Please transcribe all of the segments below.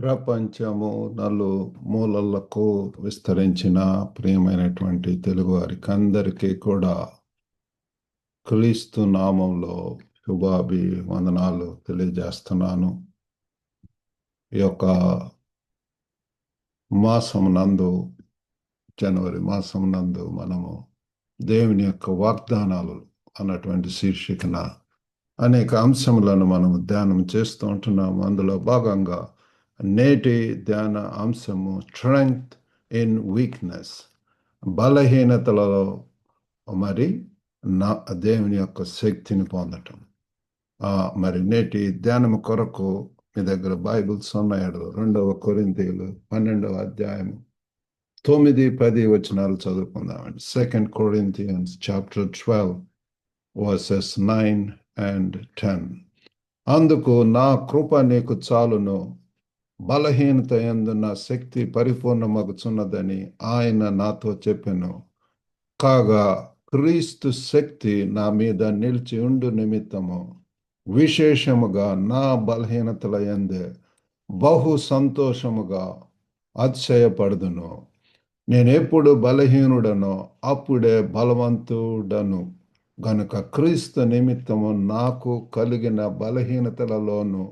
ప్రపంచము నలుమూలలకు విస్తరించిన ప్రియమైనటువంటి తెలుగువారికి అందరికీ కూడా క్రీస్తు నామంలో శుభాభివందనాలు తెలియజేస్తున్నాను. ఈ యొక్క జనవరి మాసం నందు మనము దేవుని యొక్క వాగ్దానాలు అన్నటువంటి శీర్షికన అనేక అంశములను మనము ధ్యానం చేస్తూ ఉంటున్నాము. అందులో భాగంగా నేటి ధ్యాన అంశము స్ట్రెంగ్త్ ఇన్ వీక్నెస్, బలహీనతలలో మరి దేవుని యొక్క శక్తిని పొందటం. మరి నేటి ధ్యానం కొరకు మీ దగ్గర బైబిల్స్ ఉన్నాడు. 2 కొరింథీయులు 12వ అధ్యాయం 9-10 వచనాలు చదువుకుందామండి. 2 Corinthians chapter 12 verses 9 and 10. అందుకు నా కృప నీకు చాలును, బలహీనత యందు నా శక్తి పరిపూర్ణమగుచున్నదని ఆయన నాతో చెప్పెను. కాగా క్రీస్తు శక్తి నా మీద నిలిచి ఉండు నిమిత్తము విశేషముగా నా బలహీనతల యందే బహు సంతోషముగా అతిశయపడుదును. నేనెప్పుడు బలహీనుడనో అప్పుడే బలవంతుడను గనుక క్రీస్తు నిమిత్తము నాకు కలిగిన బలహీనతలలోను,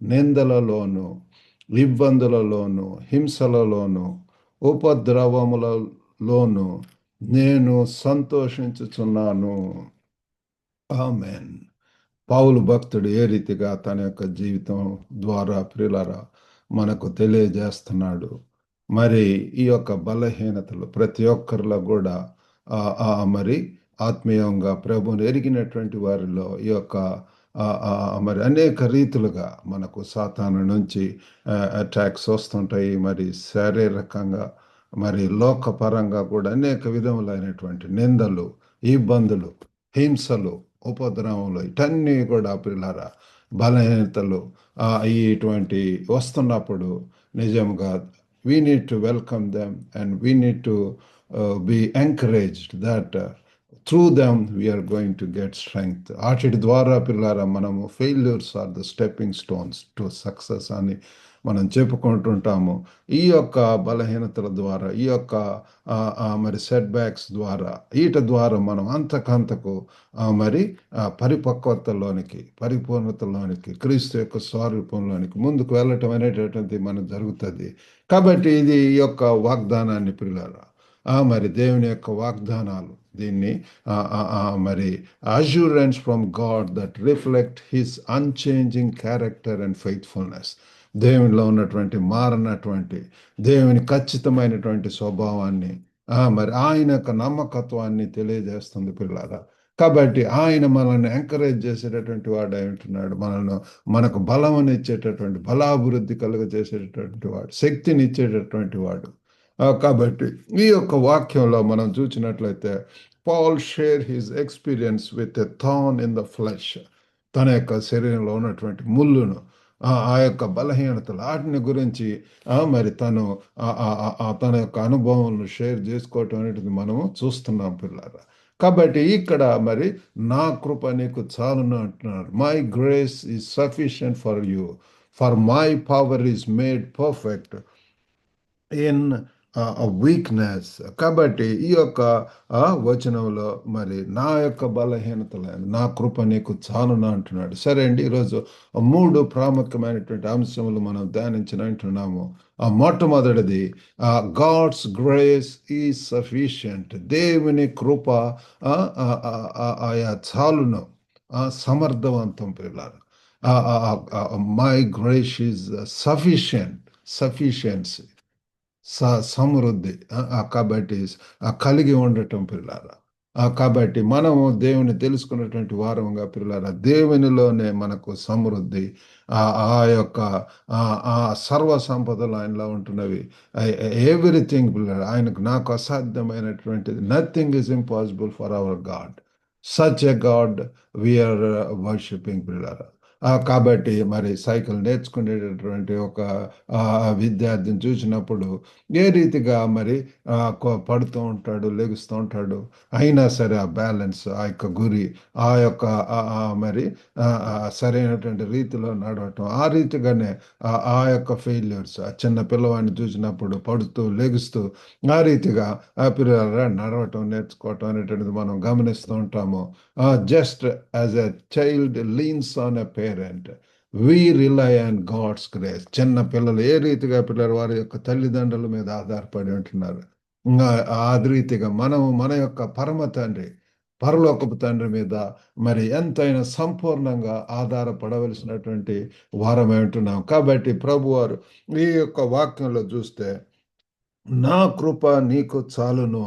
నిందలలోను, ఇబ్బందులలోను, హింసలలోను, ఉపద్రవములలోను నేను సంతోషించుచున్నాను. ఆమెన్. పౌలు భక్తుడు ఏ రీతిగా తన యొక్క జీవితం ద్వారా ప్రియులారా మనకు తెలియజేస్తున్నాడు. మరి ఈ యొక్క బలహీనతలు ప్రతి ఒక్కరిలో కూడా మరి ఆత్మీయంగా ప్రభువుని ఎరిగినటువంటి వారిలో ఈ యొక్క మరి అనేక రీతులుగా మనకు సాతాను నుంచి అటాక్స్ వస్తుంటాయి. మరి శారీరకంగా, మరి లోకపరంగా కూడా అనేక విధములైనటువంటి నిందలు, ఇబ్బందులు, హింసలు, ఉపద్రవములు, ఇటన్నీ కూడా పిల్లరా బలహీనతలు ఇటువంటి వస్తున్నప్పుడు నిజంగా we need to welcome them and we need to be encouraged that through them we are going to get strength. వాటి ద్వారా పిల్లారా మనము failures are the stepping stones to success అని మనం చెప్పుకుంటుంటాము. ఈ యొక్క బలహీనతల ద్వారా, ఈ యొక్క మరి సెట్ బ్యాక్స్ ద్వారా, వీటి ద్వారా మనం అంతకంతకు మరి పరిపక్వతలోనికి, పరిపూర్ణతలోనికి, క్రీస్తు యొక్క స్వరూపంలోనికి ముందుకు వెళ్ళటం అనేటటువంటిది మనకు జరుగుతుంది. కాబట్టి ఇది ఈ యొక్క వాగ్దానాన్ని పిల్లారా మరి దేవుని యొక్క వాగ్దానాలు దీన్ని మరి assurance from God that reflect his unchanging character and faithfulness, దేవునిలో ఉన్నటువంటి మారనటువంటి దేవుని ఖచ్చితమైనటువంటి స్వభావాన్ని మరి ఆయన యొక్క నమ్మకత్వాన్ని తెలియజేస్తుంది పిల్లారా. కాబట్టి ఆయన మనల్ని ఎంకరేజ్ చేసేటటువంటి వాడు అయి ఉంటున్నాడు. మనకు బలమని ఇచ్చేటటువంటి, బలాభివృద్ధి కలుగజేసేటటువంటి వాడు, శక్తిని ఇచ్చేటటువంటి వాడు. కాబట్టి ఈ యొక్క వాక్యంలో మనం చూసినట్లయితే Paul share his experience with a thorn in the flesh, తన యొక్క శరీరంలో ఉన్నటువంటి ముళ్ళును, ఆ యొక్క బలహీనతలు, వాటిని గురించి మరి తన యొక్క అనుభవాలను షేర్ చేసుకోవటం అనేది మనము చూస్తున్నాం పిల్లారా. కాబట్టి ఇక్కడ మరి నా కృప నీకు చాలును అంటున్నారు. My grace is sufficient for you, for my power is made perfect in weakness. కాబట్టి ఈ యొక్క వచనంలో మరి నా యొక్క బలహీనతలు నా కృప నీకు చాలును అంటున్నాడు. సరే అండి, ఈరోజు 3 ప్రాముఖ్యమైనటువంటి అంశములు మనం ధ్యానించినంటున్నాము. మొట్టమొదటిది గాడ్స్ గ్రేస్ ఈజ్ సఫిషియంట్, దేవుని కృప ఆయా చాలును, సమర్థవంతం పిల్లలు. మై గ్రేస్ ఈజ్ సఫిషియన్సీ, సమృద్ధి, కాబట్టి కలిగి ఉండటం పిల్లారా. కాబట్టి మనము దేవుని తెలుసుకున్నటువంటి వారంగా పిల్లారా, దేవునిలోనే మనకు సమృద్ధి, ఆ యొక్క సర్వ సంపదలు ఆయనలో ఉంటున్నవి. ఎవ్రీథింగ్ పిల్లారా, ఆయనకు నాకు అసాధ్యమైనటువంటిది, nothing is impossible for our God. Such a God we're worshipping పిల్లారా. కాబట్టి మరి సైకిల్ నేర్చుకునేటటువంటి ఒక విద్యార్థిని చూసినప్పుడు ఏ రీతిగా మరి పడుతూ ఉంటాడు, లెగుస్తూ ఉంటాడు, అయినా సరే ఆ బ్యాలెన్స్, ఆ యొక్క గురి, ఆ యొక్క మరి సరైనటువంటి రీతిలో నడవటం, ఆ రీతిగానే ఆ యొక్క ఫెయిల్యూర్స్, ఆ చిన్న పిల్లవాడిని చూసినప్పుడు పడుతూ లెగుస్తూ ఆ రీతిగా ఆ పిల్లల నడవటం నేర్చుకోవటం అనేటువంటిది మనం గమనిస్తూ ఉంటాము. Just as a child leans on a parent, we rely on God's grace. చిన్న పిల్లలు ఏ రీతిగా పిల్లలు వారి యొక్క తల్లిదండ్రుల మీద ఆధారపడి ఉంటున్నారు, ఇంకా ఆ రీతిగా మనం మన యొక్క పరమ తండ్రి, పరలోకపు తండ్రి మీద మరి ఎంతైనా సంపూర్ణంగా ఆధారపడవలసినటువంటి వారమై ఉంటున్నాం. కాబట్టి ప్రభువారు ఈ యొక్క వాక్యంలో చూస్తే, నా కృప నీకు చాలును.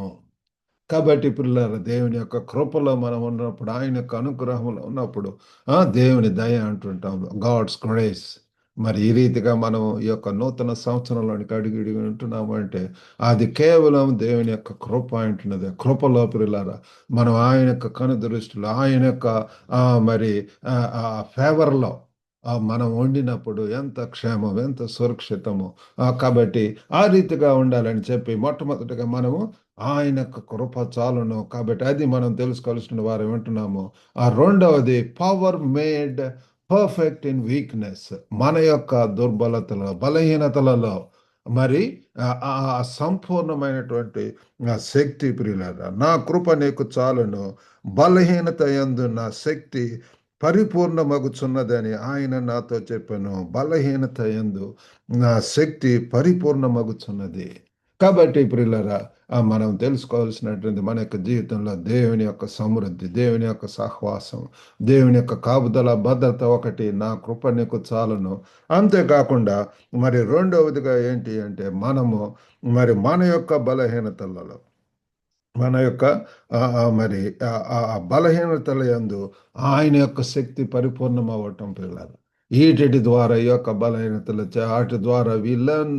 కాబట్టి పిల్లల దేవుని యొక్క కృపలో మనం ఉన్నప్పుడు, ఆయన యొక్క అనుగ్రహంలో ఉన్నప్పుడు, దేవుని దయ అంటుంటాం, గాడ్స్ గ్రేస్. మరి ఈ రీతిగా మనం ఈ యొక్క నూతన సంవత్సరంలోనికి అడిగి ఉంటున్నాము అంటే అది కేవలం దేవుని యొక్క కృప అంటున్నది. కృపలో పిల్లలారా మనం ఆయన యొక్క కనుదృష్టిలో, ఆయన యొక్క మరి ఫేవర్లో మనం వండినప్పుడు ఎంత క్షేమం, ఎంత సురక్షితము. కాబట్టి ఆ రీతిగా ఉండాలని చెప్పి మొట్టమొదటిగా మనము ఆయన యొక్క కృప చాలును. కాబట్టి అది మనం తెలుసుకోవాల్సిన వారు వింటున్నాము. ఆ రెండవది, power made perfect in weakness. మన యొక్క దుర్బలతలో, బలహీనతలలో మరి సంపూర్ణమైనటువంటి శక్తి ప్రియులారా, నా కృప నీకు చాలును, బలహీనత యందు నా శక్తి పరిపూర్ణమగుచున్నదని ఆయన నాతో చెప్పాను. బలహీనత యందు నా శక్తి పరిపూర్ణమగుచున్నది. కాబట్టి ప్రియులారా, మనం తెలుసుకోవాల్సినటువంటి మన యొక్క జీవితంలో దేవుని యొక్క సమృద్ధి, దేవుని యొక్క సహవాసం, దేవుని యొక్క కాపుదల, భద్రత ఒకటి, నా కృప నీకు చాలును. అంతేకాకుండా మరి రెండవదిగా ఏంటి అంటే, మనము మరి మన యొక్క బలహీనతలలో, మన యొక్క మరి బలహీనతల యందు ఆయన యొక్క శక్తి పరిపూర్ణం అవ్వటం పిల్లలు. వీటి ద్వారా ఈ యొక్క బలహీనతలు వాటి ద్వారా we learn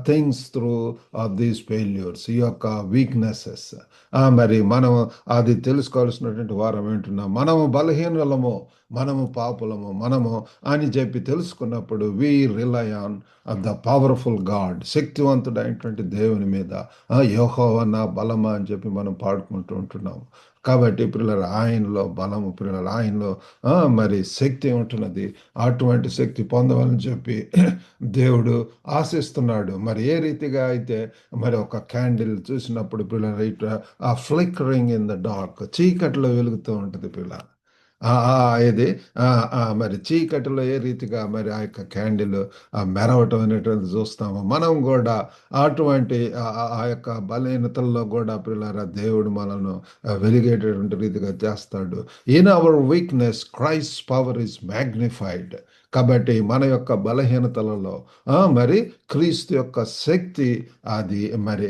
things through of these failures, ఈ యొక్క వీక్నెసెస్. మరి మనం అది తెలుసుకోవాల్సినటువంటి వారం ఏంటున్నాం, మనము బలహీనలము, మనము పాపులము, మనము అని చెప్పి తెలుసుకున్నప్పుడు we rely on the powerful God, శక్తివంతుడైనటువంటి దేవుని మీద. యెహోవా నా బలమా అని చెప్పి మనం పాడుకుంటూ ఉంటున్నాం. కాబట్టి పిల్లలు ఆయనలో బలము, పిల్లలు ఆయనలో మరి శక్తి ఉంటున్నది. అటువంటి శక్తి పొందవాలని చెప్పి దేవుడు ఆశిస్తున్నాడు. మరి ఏ రీతిగా అయితే మరి ఒక క్యాండిల్ చూసినప్పుడు పిల్లలు ఇట్లా ఆ ఫ్లిక్కరింగ్ ఇన్ ద డార్క్, చీకట్లో వెలుగుతూ ఉంటుంది పిల్ల. ఇది మరి చీకటిలో ఏ రీతిగా మరి ఆ యొక్క క్యాండిల్ మెరవటం అనేటువంటిది చూస్తాము. మనం కూడా అటువంటి ఆ యొక్క బలహీనతల్లో కూడా పిల్లరా దేవుడు మనల్ని వెలిగేటటువంటి రీతిగా చేస్తాడు. In our weakness Christ power is magnified. కాబట్టి మన యొక్క బలహీనతలలో మరి క్రీస్తు యొక్క శక్తి అది మరి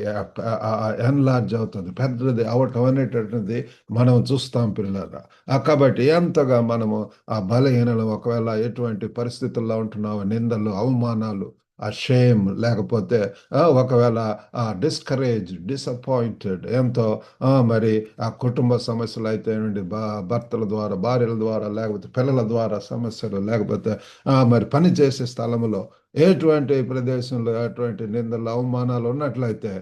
ఎన్లార్జ్ అవుతుంది, పెద్దది అవటం అనేటటువంటిది మనం చూస్తాం పిల్లరా. కాబట్టి ఎంతగా మనము ఆ బలహీనలు, ఒకవేళ ఎటువంటి పరిస్థితుల్లో ఉంటున్నామో, నిందలు, అవమానాలు, ఆ షేమ్, లేకపోతే ఒకవేళ డిస్కరేజ్, డిసప్పాయింటెడ్, ఎంతో మరి ఆ కుటుంబ సమస్యలు అయితేనండి, భర్తల ద్వారా, భార్యల ద్వారా, లేకపోతే పిల్లల ద్వారా సమస్యలు, లేకపోతే మరి పని చేసే స్థలంలో ఎటువంటి ప్రదేశంలో ఎటువంటి నిందలు, అవమానాలు ఉన్నట్లయితే,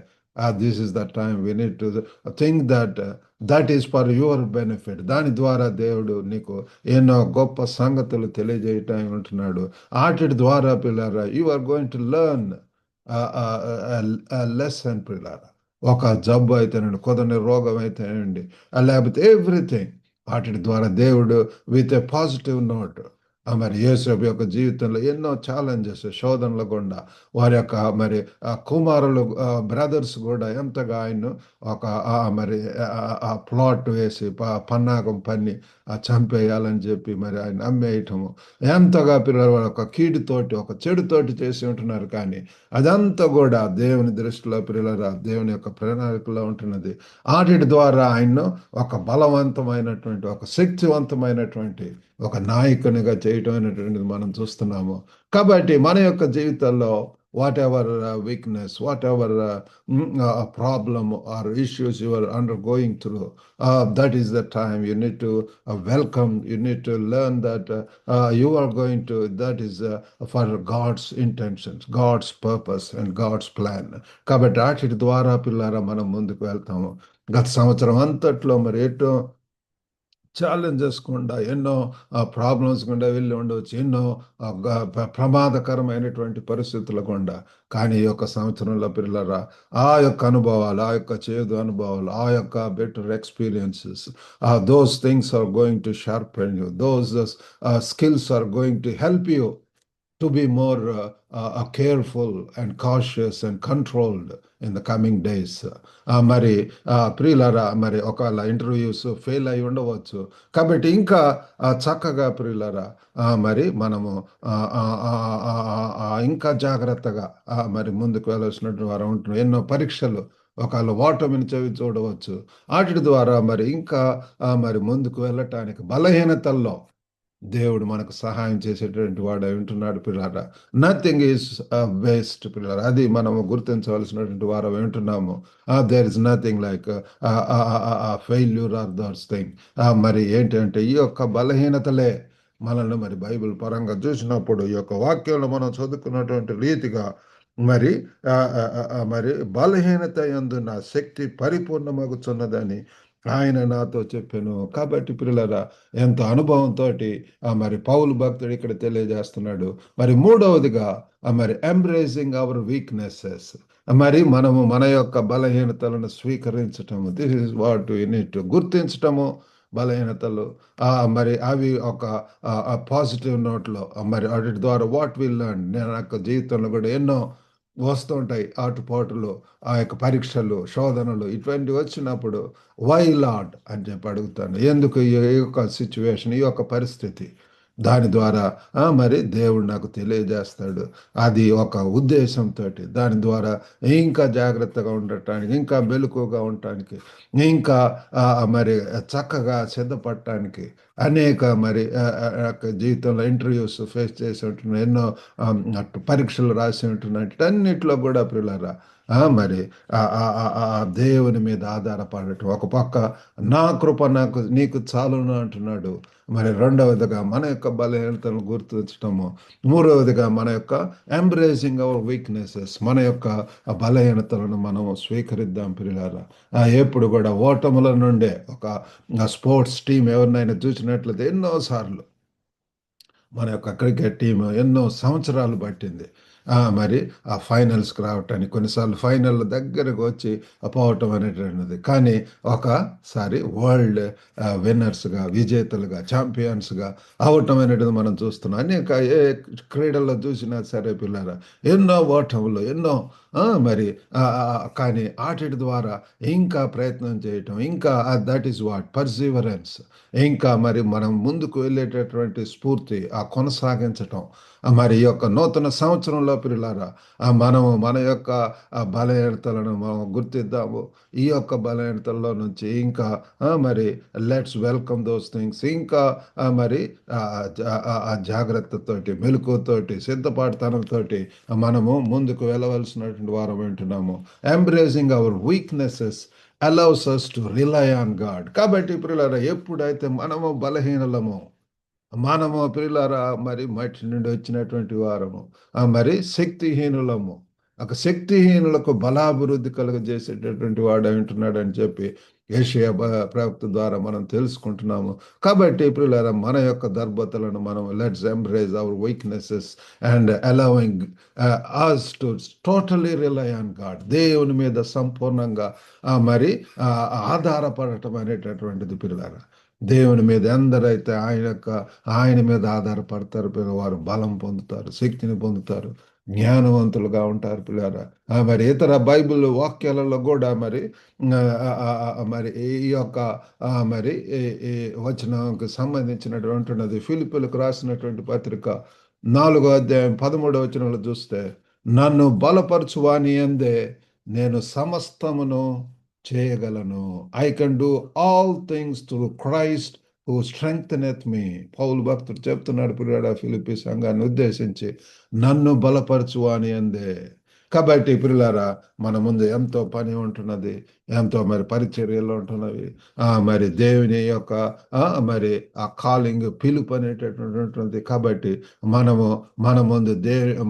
this is the time we need to think that is for your benefit. దాని ద్వారా దేవుడు నీకు ఎన్నో గొప్ప సంగతులు తెలియజేయటం ఉంటున్నాడు. వాటి ద్వారా పిల్లరా you are going to learn lesson పిల్లరా. ఒక జబ్బు అయితేనండి, కుదరని రోగం అయితేనండి, లేకపోతే ఎవ్రీథింగ్, వాటి ద్వారా దేవుడు విత్ ఎ పాజిటివ్ నోట్, మరి యేసపు యొక్క జీవితంలో ఎన్నో ఛాలెంజెస్, శోధనలు గుండా వారి యొక్క మరి కుమారులు, బ్రదర్స్ కూడా ఎంతగా ఆయన ఒక మరి ఆ ప్లాట్ వేసి పన్నాగం పన్ని చంపేయాలని చెప్పి మరి ఆయన అమ్మేయటము, ఎంతగా పిల్లలు ఒక కీడుతోటి, ఒక చెడుతోటి చేసి ఉంటున్నారు. కానీ అదంతా కూడా దేవుని దృష్టిలో పిల్లల దేవుని యొక్క ప్రణాళికలో ఉంటున్నది. వాటి ద్వారా ఆయన్ను ఒక బలవంతమైనటువంటి, ఒక శక్తివంతమైనటువంటి ఒక నాయకునిగా చేయటం అనేటువంటిది మనం చూస్తున్నాము. కాబట్టి మన యొక్క జీవితాల్లో whatever weakness, whatever problem or issues you are undergoing through. That is the time you need to welcome, you need to learn that you are going to, that is for God's intentions, God's purpose and God's plan. కాబట్టి వాటి ద్వారా పిల్లారా మనం ముందుకు వెళ్తాము. గత సంవత్సరం అంతట్లో మరి ఎటో ఛాలెంజెస్ గుండా ఎన్నో ప్రాబ్లమ్స్ గుండా వెళ్ళి ఉండవచ్చు, ఎన్నో ప్రమాదకరమైనటువంటి పరిస్థితుల గుండా. కానీ ఈ యొక్క సంవత్సరంలో పిల్లరా ఆ యొక్క అనుభవాలు, ఆ యొక్క చేదు అనుభవాలు, ఆ యొక్క better experiences, those things are going to sharpen you, those skills are going to help you to be more careful and cautious and controlled in the coming days. మరి ప్రియులారా మరి ఒకవేళ ఇంటర్వ్యూస్ ఫెయిల్ అయి ఉండవచ్చు, కాబట్టి ఇంకా చక్కగా ప్రియులారా మరి మనము ఇంకా జాగ్రత్తగా మరి ముందుకు వెళ్ళవలసినటువంటి వారు ఉంటున్నాం. ఎన్నో పరీక్షలు ఒకవేళ ఓటమిని చవి చూడవచ్చు, వాటి ద్వారా మరి ఇంకా మరి ముందుకు వెళ్ళటానికి బలహీనతల్లో దేవుడు మనకు సహాయం చేసేటువంటి వాడు ఉంటున్నాడు పిల్లారా. నథింగ్ ఈజ్ వేస్ట్ పిల్లారా, అది మనము గుర్తించవలసినటువంటి వారు ఉంటున్నాము. There is nothing like failure or those thing. మరి ఏంటంటే ఈ యొక్క బలహీనతలే మనల్ని మరి బైబిల్ పరంగా చూసినప్పుడు ఈ యొక్క వాక్యంలో మనం చదువుకున్నటువంటి రీతిగా మరి మరి బలహీనత యందు నా శక్తి పరిపూర్ణమగుచున్నదని ఆయన నాతో చెప్పాను. కాబట్టి పిల్లరా ఎంత అనుభవంతో మరి పౌలు భక్తుడు ఇక్కడ తెలియజేస్తున్నాడు. మరి మూడవదిగా మరి ఎంబ్రేసింగ్ అవర్ వీక్నెసెస్, మరి మనము మన యొక్క బలహీనతలను స్వీకరించటము. This is what you need to గుర్తించటము. బలహీనతలు మరి అవి ఒక పాజిటివ్ నోట్లో మరి వాటి ద్వారా వాట్ విల్ లర్న్. నేను యొక్క జీవితంలో కూడా ఎన్నో వస్తుంటాయి ఆటుపోటులు, ఆ యొక్క పరీక్షలు, శోధనలు, ఇటువంటివి వచ్చినప్పుడు వై లార్డ్ అని చెప్పి అడుగుతాను. ఎందుకు ఈ యొక్క సిచ్యువేషన్, ఈ యొక్క పరిస్థితి, దాని ద్వారా మరి దేవుడు నాకు తెలియజేస్తాడు. అది ఒక ఉద్దేశంతో, దాని ద్వారా ఇంకా జాగ్రత్తగా ఉండటానికి, ఇంకా మెలకుగా ఉండటానికి, ఇంకా మరి చక్కగా సిద్ధపడటానికి. అనేక మరి జీవితంలో ఇంటర్వ్యూస్ ఫేస్ చేసి ఉంటున్నాయి, ఎన్నో పరీక్షలు రాసి ఉంటున్నాయి. అన్నిట్లో కూడా పిల్లరా మరి దేవుని మీద ఆధారపడటం. ఒక పక్క నా కృప నీకు చాలును అంటున్నాడు. మరి రెండవదిగా మన యొక్క బలహీనతలను గుర్తించటము. మూడవదిగా మన యొక్క ఎంబ్రేసింగ్ అవర్ వీక్నెసెస్, మన యొక్క బలహీనతలను మనం స్వీకరిద్దాం పిల్లారా. ఎప్పుడు కూడా ఓటముల నుండే ఒక స్పోర్ట్స్ టీం ఎవరినైనా చూసినట్లయితే ఎన్నోసార్లు మన యొక్క క్రికెట్ టీం ఎన్నో సంవత్సరాలు పట్టింది మరి ఆ ఫైనల్స్కి రావటానికి, కొన్నిసార్లు ఫైనల్ దగ్గరకు వచ్చి పోవటం అనేటువంటిది. కానీ ఒకసారి వరల్డ్ విన్నర్స్గా, విజేతలుగా, ఛాంపియన్స్గా అవటం అనేటిది మనం చూస్తున్నాం. అనేక ఏ క్రీడల్లో చూసినా సరే పిల్లరా ఎన్నో ఓటములు, ఎన్నో మరి కానీ వాటి ద్వారా ఇంకా ప్రయత్నం చేయటం, ఇంకా దట్ ఈస్ వాట్ పర్సీవరెన్స్, ఇంకా మరి మనం ముందుకు వెళ్ళేటటువంటి స్ఫూర్తి, ఆ కొనసాగించటం. మరి ఈ యొక్క నూతన సంవత్సరంలో పిల్లారా మనము మన యొక్క బలహీనతలను మనం గుర్తిద్దాము. ఈ యొక్క బలహీనతల్లో నుంచి ఇంకా మరి లెట్స్ వెల్కమ్ దోస్ థింగ్స్. ఇంకా మరి జాగ్రత్తతోటి, మెలకువతోటి, సిద్ధపాటుతనంతో మనము ముందుకు వెళ్ళవలసినటువంటి వారం వింటున్నాము. Embracing our weaknesses allows us to rely on God. కాబట్టి పిల్లలారా ఎప్పుడైతే మనము బలహీనలము, మనము ప్రియులారా మరి మట్టి నుండి వచ్చినటువంటి వారము, మరి శక్తిహీనులము, ఒక శక్తిహీనులకు బలాభివృద్ధి కలుగజేసేటటువంటి వాడు అంటున్నాడు అని చెప్పి యెషయా ప్రవక్త ద్వారా మనం తెలుసుకుంటున్నాము. కాబట్టి ప్రియులారా మన యొక్క దర్భతలను మనం let's embrace our weaknesses and allowing us to totally rely on God. దేవుని మీద సంపూర్ణంగా మరి ఆధారపడటం అనేటటువంటిది పిల్లారా. దేవుని మీద ఎందరైతే ఆయన మీద ఆధారపడతారు వారు బలం పొందుతారు, శక్తిని పొందుతారు, జ్ఞానవంతులుగా ఉంటారు పిల్లారా. మరి ఇతర బైబిల్ వాక్యాలలో కూడా మరి మరి ఈ యొక్క మరి ఈ వచనంకు సంబంధించినటువంటిది ఫిలిప్పీలకు రాసినటువంటి పత్రిక 4వ అధ్యాయం 13వ వచనంలో చూస్తే, నన్ను బలపరచువాని యందే నేను సమస్తమును చేయగలను. I can do all things through Christ who strengtheneth me. పౌలు భక్తుడు చెప్తున్నాడు ప్రియుడా ఫిలిప్పీ సంఘాన్ని ఉద్దేశించి, నన్ను బలపరచువాని అందే. కాబట్టి ప్రియులారా, మన ముందు ఎంతో పని ఉంటున్నది, ఎంతో మరి పరిచర్యలు ఉంటున్నవి. మరి దేవుని యొక్క మరి ఆ కాలింగ్ పిలుపు అనేటటువంటి ఉంటుంది. కాబట్టి మనము మన ముందు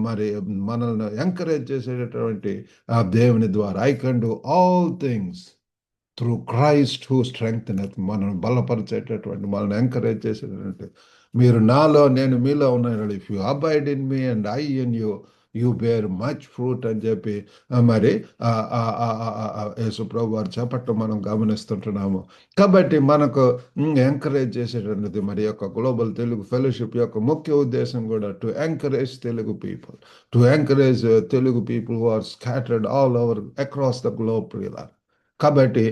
మరి మనల్ని ఎంకరేజ్ చేసేటటువంటి ఆ దేవుని ద్వారా I can do all things through Christ who strengtheneth, మనం బలపరిచేటటువంటి, మనల్ని ఎంకరేజ్ చేసేటటువంటి, మీరు నాలో నేను మీలో ఉన్నాను, if you abide in me and I in you, you bear much fruit అని చెప్పి మరి యేసు ప్రభు వారు చెప్పటం మనం గమనిస్తుంటున్నాము. కాబట్టి మనకు ఎంకరేజ్ చేసేటటువంటిది మరి యొక్క గ్లోబల్ తెలుగు ఫెలోషిప్ యొక్క ముఖ్య ఉద్దేశం కూడా to encourage Telugu people, to encourage Telugu people who are scattered all over across the globe. కాబట్టి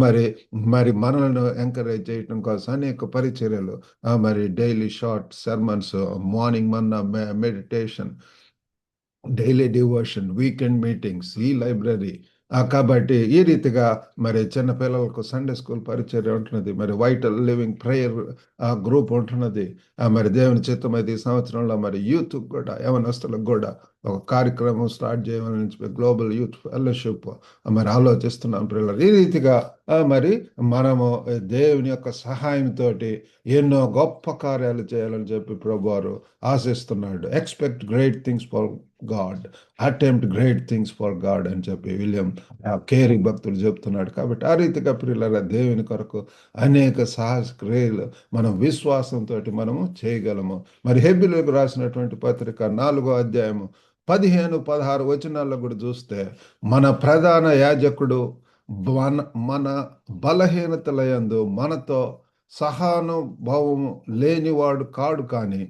మరి మరి మనలను ఎంకరేజ్ చేయటం కోసం అనేక పరిచర్యలు, మరి daily short sermons, morning manna meditation, daily devotion, weekend meetings, ఈ లైబ్రరీ. కాబట్టి ఈ రీతిగా మరి చిన్న పిల్లలకు సండే స్కూల్ పరిచర్య ఉంటున్నది, మరి వైటల్ లివింగ్ ప్రేయర్ గ్రూప్ ఉంటున్నది. మరి దేవుని చిత్తమైతే ఈ సంవత్సరంలో మరి యూత్ కూడా, యవనస్తులకు కూడా ఒక కార్యక్రమం స్టార్ట్ చేయాలని చెప్పి గ్లోబల్ యూత్ ఫెలోషిప్ మరి ఆలోచిస్తున్నాం పిల్లలు. ఈ రీతిగా మరి మనము దేవుని యొక్క సహాయంతో ఎన్నో గొప్ప కార్యాలు చేయాలని చెప్పి ప్రభువారు ఆశిస్తున్నాడు. Expect great things for God, attempt great things for God అని చెప్పి విలియం కేరీ భక్తుడు చెప్తున్నాడు. కాబట్టి ఆ రీతిగా ప్రియులారా, దేవుని కొరకు అనేక సాహస క్రియలు మనం విశ్వాసంతో మనము చేయగలము. మరి హెబ్రీయులకు రాసినటువంటి పత్రిక 4వ అధ్యాయము 15-16 వచనాల్లో కూడా చూస్తే, మన ప్రధాన యాజకుడు మన బలహీనతల యందు మనతో సహానుభావము లేనివాడు కాడు, కానీ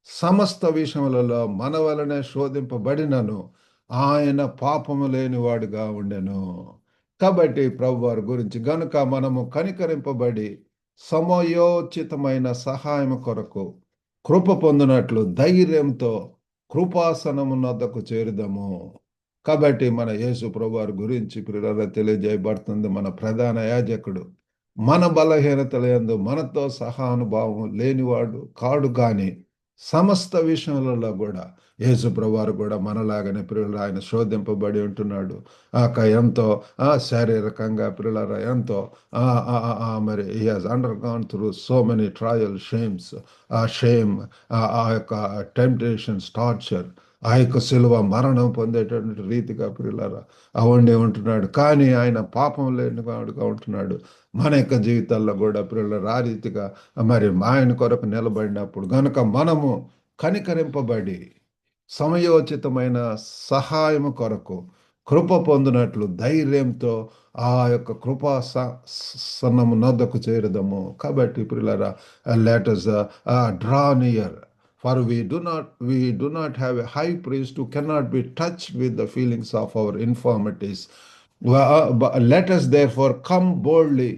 సమస్త విషయములలో మన వలనే శోధింపబడినను ఆయన పాపము లేనివాడుగా ఉండెను. కాబట్టి ప్రభు వారి గురించి గనుక మనము కనికరింపబడి సమయోచితమైన సహాయం కొరకు కృప పొందినట్లు ధైర్యంతో కృపాసనము నొద్దకు చేరుదము. కాబట్టి మన యేసు ప్రభు వారి గురించి ప్రియులారా తెలియజేయబడుతుంది, మన ప్రధాన యాజకుడు మన బలహీనతల యందు మనతో సహానుభావం లేనివాడు కాడు, కానీ సమస్త విషయాలలో కూడా యేసు ప్రభువారు కూడా మనలాగానే ప్రియులు ఆయన శోధింపబడి ఉంటున్నాడు. ఎంతో శారీరకంగా ప్రియులారా ఎంతో మరి he has under gone through so many trial shames, shame, ఆ యొక్క టెంప్టేషన్స్, టార్చర్, ఆ యొక్క శిలువ మరణం పొందేటటువంటి రీతిగా ప్రియులారా అవండి ఉంటున్నాడు. కానీ ఆయన పాపం లేని వాడుగా ఉంటున్నాడు. మన యొక్క జీవితాల్లో కూడా ప్రియులారా ఆ రీతిగా మరి ఆయన కొరకు నిలబడినప్పుడు గనుక మనము కనికరింపబడి సమయోచితమైన సహాయము కొరకు కృప పొందినట్లు ధైర్యంతో ఆ యొక్క కృపా సన్నము నొద్దకు చేరదము. కాబట్టి ప్రియులారా, let us draw near, for we do not have a high priest who cannot be touched with the feelings of our infirmities. But let us therefore come boldly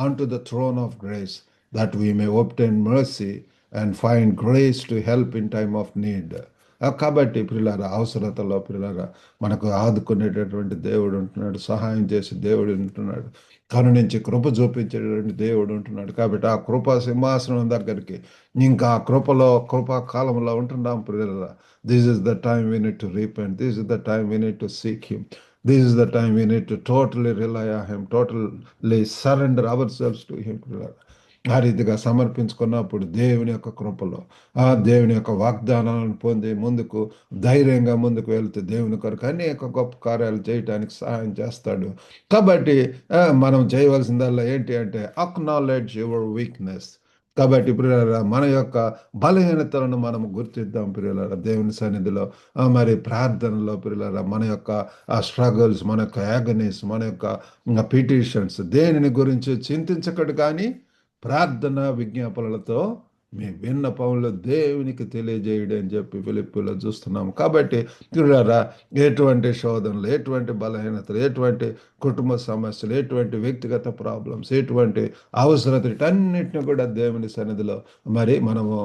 unto the throne of grace, that we may obtain mercy and find grace to help in time of need. కాబట్టి ప్రియులారా, అవసరతలో ప్రియులారా మనకు ఆదుకునేటటువంటి దేవుడు ఉంటున్నాడు, సహాయం చేసే దేవుడు ఉంటున్నాడు, కరుణించి కృప చూపించేటటువంటి దేవుడు ఉంటున్నాడు. కాబట్టి ఆ కృపా సింహాసనం దగ్గరికి ఇంకా ఆ కృపా కాలంలో ఉంటున్నాం ప్రియులారా. This is the time we need to repent, this is the time we need to seek him, this is the time we need to totally rely on him, totally surrender ourselves to him. ఆ రీతిగా సమర్పించుకున్నప్పుడు దేవుని యొక్క కృపలో దేవుని యొక్క వాగ్దానాలను పొంది ముందుకు ధైర్యంగా ముందుకు వెళ్తే దేవుని కొరకు అనేక గొప్ప కార్యాలు చేయటానికి సహాయం చేస్తాడు. కాబట్టి మనం చేయవలసిందల్లా ఏంటి అంటే అక్నాలెడ్జ్ యువర్ వీక్నెస్. కాబట్టి ప్రియులారా, మన యొక్క బలహీనతలను మనం గుర్తిద్దాం ప్రియులారా దేవుని సన్నిధిలో. మరి ప్రార్థనలో ప్రియులారా మన యొక్క స్ట్రగుల్స్, మన యొక్క యాగనీస్, మన యొక్క పిటిషన్స్ దేనిని గురించి చింతించకడు, కానీ ప్రార్థన విజ్ఞాపనలతో మీ విన్నపములు దేవునికి తెలియజేయడం అని చెప్పి ఫిలిప్పీలో చూస్తున్నాము. కాబట్టి ప్రియులారా, ఎటువంటి శోధనలు, ఎటువంటి బలహీనతలు, ఎటువంటి కుటుంబ సమస్యలు, ఎటువంటి వ్యక్తిగత ప్రాబ్లమ్స్, ఎటువంటి అవసరత, వీటన్నిటిని కూడా దేవుని సన్నిధిలో మరి మనము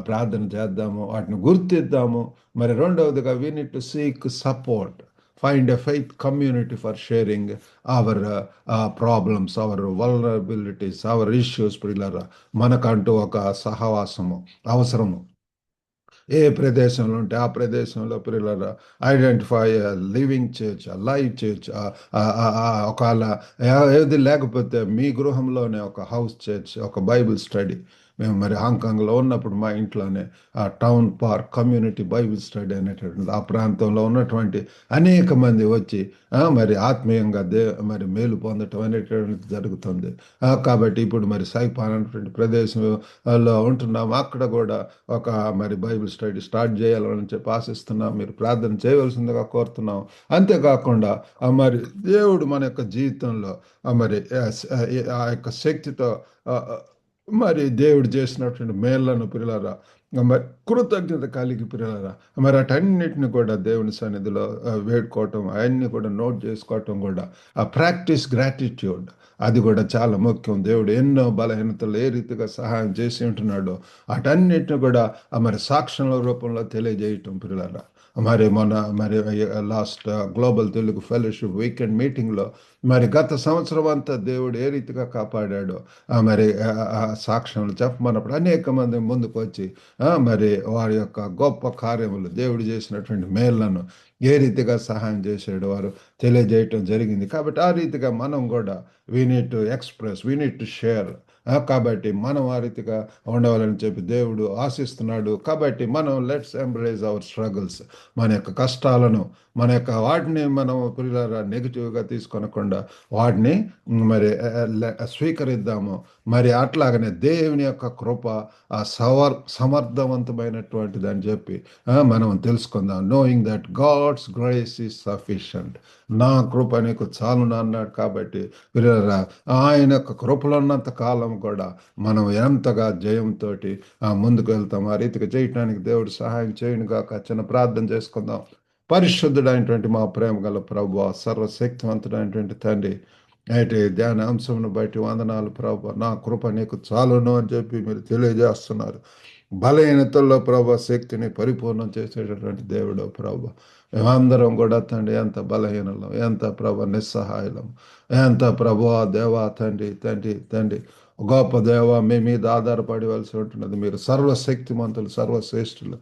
ప్రార్థన చేద్దాము, వాటిని గుర్తిద్దాము. మరి రెండవదిగా we need to seek support find a faith community for sharing our problems, our vulnerabilities, our issues, ప్రియులారా. మనకంటూ ఒక సహవాసము అవసరము. ఏ ప్రదేశంలో ఉంటే ఆ ప్రదేశంలో పిల్లలు identify living church, live church, ఒకవేళ ఏది లేకపోతే మీ గృహంలోనే ఒక హౌస్ చర్చ్, ఒక బైబిల్ స్టడీ. మేము మరి హాంకాంగ్లో ఉన్నప్పుడు మా ఇంట్లోనే ఆ town park community Bible study అనేటటువంటి ఆ ప్రాంతంలో ఉన్నటువంటి అనేక మంది వచ్చి మరి ఆత్మీయంగా మరి మేలు పొందటం అనేటువంటిది జరుగుతుంది. కాబట్టి ఇప్పుడు మరి సైపాన్ అనేటువంటి ప్రదేశంలో ఉంటున్నాము. అక్కడ కూడా ఒక మరి బైబిల్ స్టడీ స్టార్ట్ చేయాలని చెప్పి ఆశిస్తున్నాం. మీరు ప్రార్థన చేయవలసిందిగా కోరుతున్నాం. అంతేకాకుండా మరి దేవుడు మన యొక్క జీవితంలో మరి ఆ యొక్క శక్తితో ఆ, ఆ, మరి దేవుడు చేసినటువంటి మేళ్లను పిల్లరా మరి కృతజ్ఞత కలిగి పిల్లరా మరి అటన్నిటిని కూడా దేవుని సన్నిధిలో వేడుకోవటం, అవన్నీ కూడా నోట్ చేసుకోవటం కూడా ఆ ప్రాక్టీస్ గ్రాటిట్యూడ్, అది కూడా చాలా ముఖ్యం. దేవుడు ఎన్నో బలహీనతలు ఏ రీతిగా సహాయం చేసి ఉంటున్నాడో అటన్నిటిని కూడా మరి సాక్ష్యాల రూపంలో తెలియజేయటం పిల్లరా. మరి మొన్న మరి last global Telugu fellowship weekend మీటింగ్లో మరి గత సంవత్సరం అంతా దేవుడు ఏ రీతిగా కాపాడాడో మరి సాక్ష్యాలు చెప్పమన్నప్పుడు అనేక మంది ముందుకు వచ్చి మరి వారి యొక్క గొప్ప కార్యములు దేవుడు చేసినటువంటి మేళ్లను ఏ రీతిగా సహాయం చేశాడు వారు తెలియజేయటం జరిగింది. కాబట్టి ఆ రీతిగా మనం కూడా we need to express, we need to share. కాబట్టి మనం ఆ రీతిగా ఉండవాలని చెప్పి దేవుడు ఆశిస్తున్నాడు. కాబట్టి మనం లెట్స్ ఎంబ్రేజ్ అవర్ స్ట్రగుల్స్, మన యొక్క కష్టాలను, మన యొక్క వాటిని మనం నెగిటివ్గా తీసుకొనకుండా వాటిని మరి స్వీకరిద్దాము. మరి అట్లాగనే దేవుని యొక్క కృప ఆ సమర్థవంతమైనటువంటిది అని చెప్పి మనం తెలుసుకుందాం. Knowing that God's grace is sufficient. నా కృప నీకు చాలును అన్నాడు. కాబట్టి ఆయన యొక్క కృపలో ఉన్నంత కాలం కూడా మనం ఎంతగా జయంతో ముందుకు వెళ్తాం. ఆ రీతిగా చేయటానికి దేవుడు సహాయం చేయను గాక. చిన్న ప్రార్థన చేసుకుందాం. పరిశుద్ధుడైనటువంటి మా ప్రేమ గల ప్రభువా, సర్వశక్తివంతుడైనటువంటి తండ్రి, అయితే ధ్యాన అంశమును బట్టి వందనాలు ప్రభు. నా కృప నీకు చాలును అని చెప్పి మీరు తెలియజేస్తున్నారు. బలహీనతల్లో ప్రభు శక్తిని పరిపూర్ణం చేసేటటువంటి దేవుడు ప్రభు. మేమందరం కూడా తండ్రి ఎంత బలహీనలం, ఎంత ప్రభు నిస్సహాయలం, ఎంత ప్రభు దేవా తండ్రి తండ్రి తండ్రి గొప్ప దేవ మీ మీద ఆధారపడవలసి ఉంటున్నది. మీరు సర్వశక్తిమంతులు, సర్వశ్రేష్ఠులు,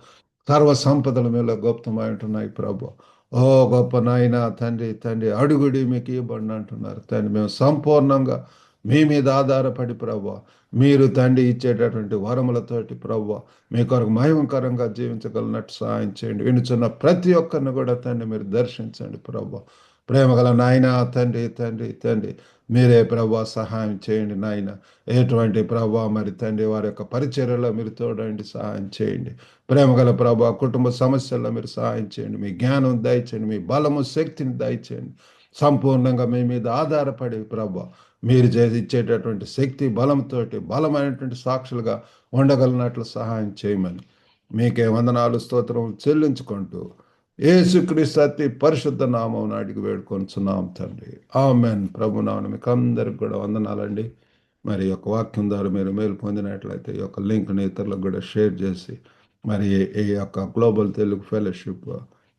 సర్వ సంపదల మీద గుప్తమై ఉంటున్నాయి ప్రభు. ఓ గొప్ప నాయన తండ్రి తండ్రి అడుగుడి మీకు ఇవ్వబడిన అంటున్నారు తండ్రి. మేము సంపూర్ణంగా మీ మీద ఆధారపడి ప్రభు మీరు తండ్రి ఇచ్చేటటువంటి వరములతోటి ప్రభు మీ కొరకు మహిమకరంగా జీవించగలిగినట్టు సహాయం చేయండి. వినుచున్న ప్రతి ఒక్కరిని కూడా తండ్రి మీరు దర్శించండి ప్రభు. ప్రేమగల నాయన తండ్రి తండ్రి తండ్రి మీరే ప్రభు సహాయం చేయండి నాయన. ఎటువంటి ప్రభు మరి తండ్రి వారి యొక్క పరిచర్యలో మీరు తోడండి, సహాయం చేయండి. ప్రేమగల ప్రభు కుటుంబ సమస్యల్లో మీరు సహాయం చేయండి. మీ జ్ఞానం దయచేయండి, మీ బలము శక్తిని దయచేయండి. సంపూర్ణంగా మీ మీద ఆధారపడి ప్రభు మీరు చేసి ఇచ్చేటటువంటి శక్తి బలంతో బలమైనటువంటి సాక్షులుగా ఉండగలిగినట్లు సహాయం చేయమని మీకే వందనాలు స్తోత్రం చెల్లించుకుంటూ యేసుక్రీస్తు అతి పరిశుద్ధ నామం అడిగి వేడుకొంచున్నాం తండ్రి. ఆమెన్. ప్రభు నామమున మీకు అందరికి కూడా వందనాలండి. మరి ఈ యొక్క వాక్యం ద్వారా మీరు మేలు పొందినట్లయితే ఈ యొక్క లింక్ని ఇతరులకు కూడా షేర్ చేసి మరి ఈ యొక్క global Telugu fellowship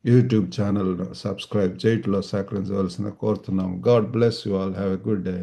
YouTube channel subscribe చేయట్లో సహకరించవలసిందిగా కోరుతున్నాం. God bless you all. Have a good day.